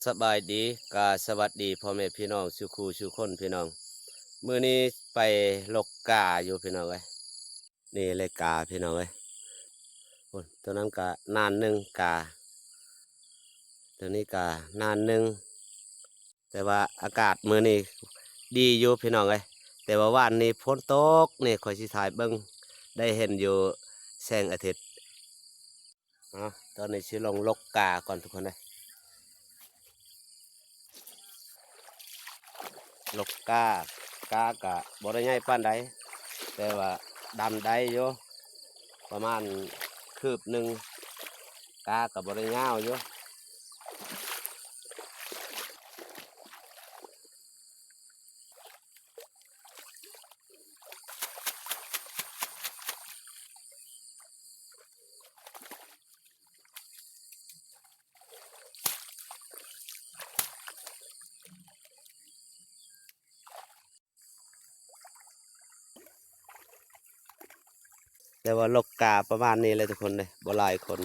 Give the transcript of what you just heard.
สบายดีกาสวัสดีพ่อแม่พี่น้องสุขูสุคนพี่น้องมื้อนี้ไปลกกาอยู่พี่น้องเอ้ยนี่เลยกาพี่น้องเอ้ยโอ้ยตัวนั้นกานานหนึ่งกาตัวนี้กานานหนึ่งแต่ว่าอากาศมื้อนี้ดีอยู่พี่น้องเอ้ยแต่ว่าวันนี้ฝนตกนี่ข่อยสิถ่ายเบิ่งได้เห็นอยู่แสงอาทิตย์ตอนนี้สิลงลกกาก่อนทุกคนเลยลกกากะบ่ได้ใหญ่ปานใดแต่ว่าดำได้อยู่ ประมาณคืบหนึ่งกากับบริเงาวอยู่แต่ว่าลกกาประมาณนี้เลยทุกคนเลยบ่หลายคน